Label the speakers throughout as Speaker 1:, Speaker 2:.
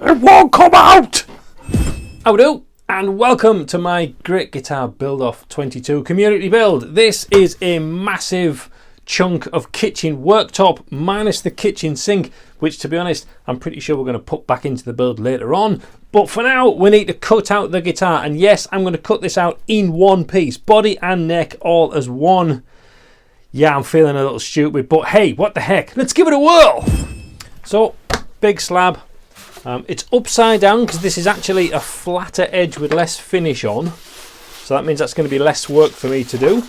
Speaker 1: It won't come out! How do? And welcome to my Great Guitar Build Off 22 community build. This is a massive chunk of kitchen worktop minus the kitchen sink, which to be honest I'm pretty sure we're going to put back into the build later on. But for now we need to cut out the guitar, and yes, I'm going to cut this out in one piece, body and neck all as one. Yeah, I'm feeling a little stupid, but hey, what the heck, let's give it a whirl. So, big slab. It's upside down because this is actually a flatter edge with less finish on, so that means that's going to be less work for me to do.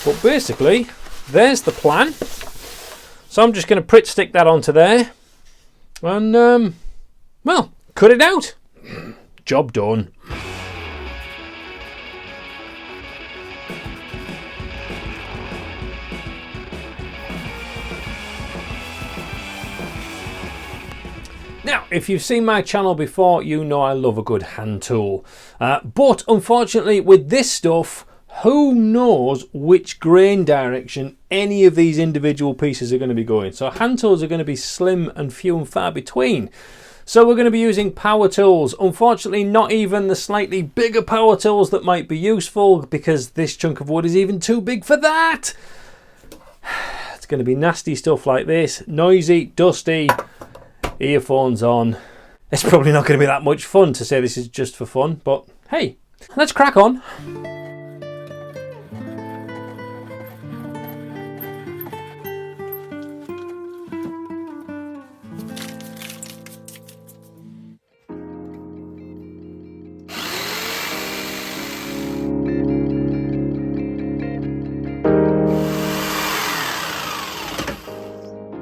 Speaker 1: But basically, there's the plan. So I'm just going to Pritt stick that onto there and, well, cut it out. Job done. Now, if you've seen my channel before, you know I love a good hand tool. But unfortunately with this stuff, who knows which grain direction any of these individual pieces are going to be going. So hand tools are going to be slim and few and far between. So we're going to be using power tools. Unfortunately, not even the slightly bigger power tools that might be useful, because this chunk of wood is even too big for that. It's going to be nasty stuff like this, noisy, dusty, earphones on. It's probably not going to be that much fun to say this is just for fun, but hey, let's crack on.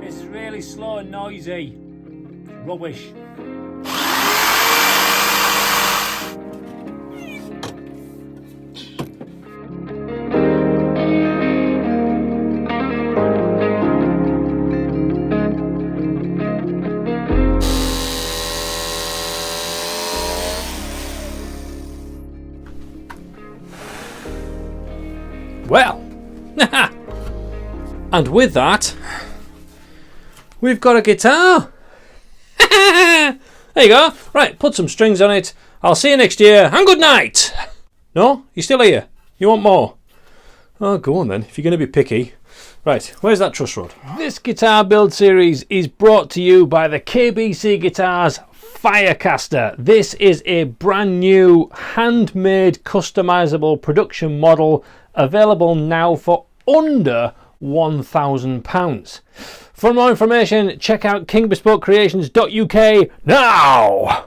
Speaker 1: This is really slow and noisy. Rubbish. Well, and with that, we've got a guitar. There you go. Right, put some strings on it. I'll see you next year, and good night. No? You still here? You want more? Oh, go on then, if you're going to be picky. Right, where's that truss rod? This guitar build series is brought to you by the KBC Guitars Firecaster. This is a brand new handmade customizable production model available now for under £1,000. For more information, check out kingbespokecreations.uk now!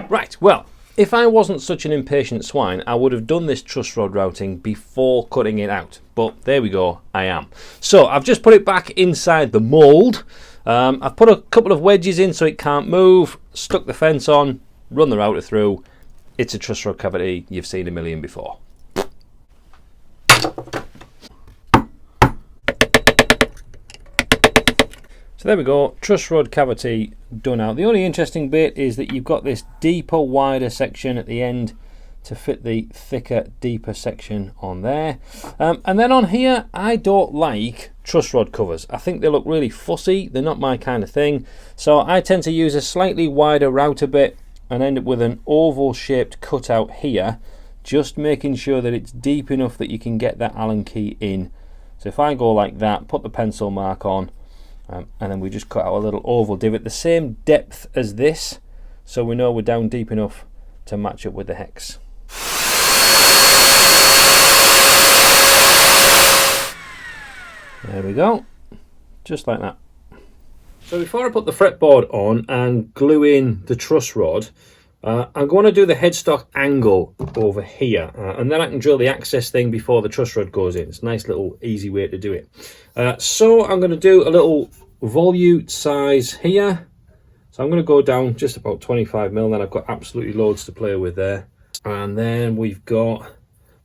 Speaker 1: Right, well, if I wasn't such an impatient swine, I would have done this truss rod routing before cutting it out. But there we go, I am. So I've just put it back inside the mould. I've put a couple of wedges in so it can't move, stuck the fence on, run the router through. It's a truss rod cavity you've seen a million before. So there we go, truss rod cavity done out. The only interesting bit is that you've got this deeper, wider section at the end to fit the thicker, deeper section on there. And then on here, I don't like truss rod covers. I think they look really fussy. They're not my kind of thing. So I tend to use a slightly wider router bit and end up with an oval shaped cutout here, just making sure that it's deep enough that you can get that Allen key in. So if I go like that, put the pencil mark on, and then we just cut out a little oval divot the same depth as this, so we know we're down deep enough to match up with the hex. There we go, just like that. So before I put the fretboard on and glue in the truss rod, I'm going to do the headstock angle over here, and then I can drill the access thing before the truss rod goes in. It's a nice little easy way to do it. So I'm going to do a little volute size here. So I'm going to go down just about 25mm, then I've got absolutely loads to play with there. And then we've got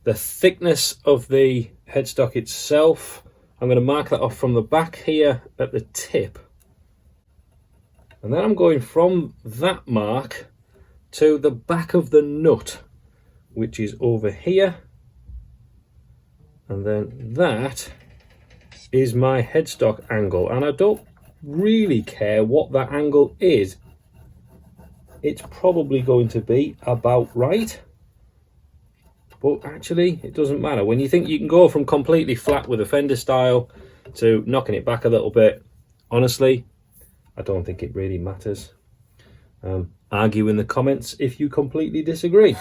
Speaker 1: the thickness of the headstock itself. I'm going to mark that off from the back here at the tip. And then I'm going from that mark to the back of the nut, which is over here. And then that is my headstock angle, and I don't really care what that angle is. It's probably going to be about right, but actually it doesn't matter. When you think you can go from completely flat with a fender style to knocking it back a little bit, honestly, I don't think it really matters. Argue in the comments if you completely disagree.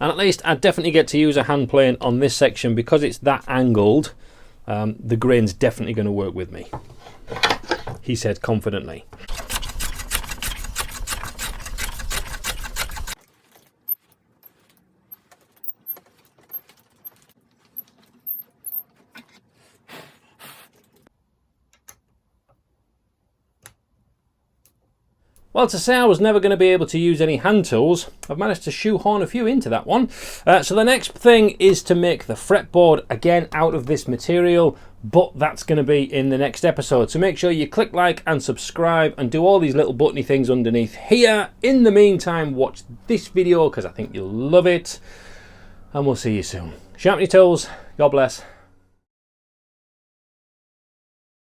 Speaker 1: And at least I definitely get to use a hand plane on this section because it's that angled. The grain's definitely going to work with me, he said confidently. Well, to say I was never going to be able to use any hand tools, I've managed to shoehorn a few into that one. So the next thing is to make the fretboard, again out of this material, but that's going to be in the next episode. So make sure you click like and subscribe and do all these little buttony things underneath here. In the meantime, watch this video because I think you'll love it. And we'll see you soon. Sharpen your tools. God bless.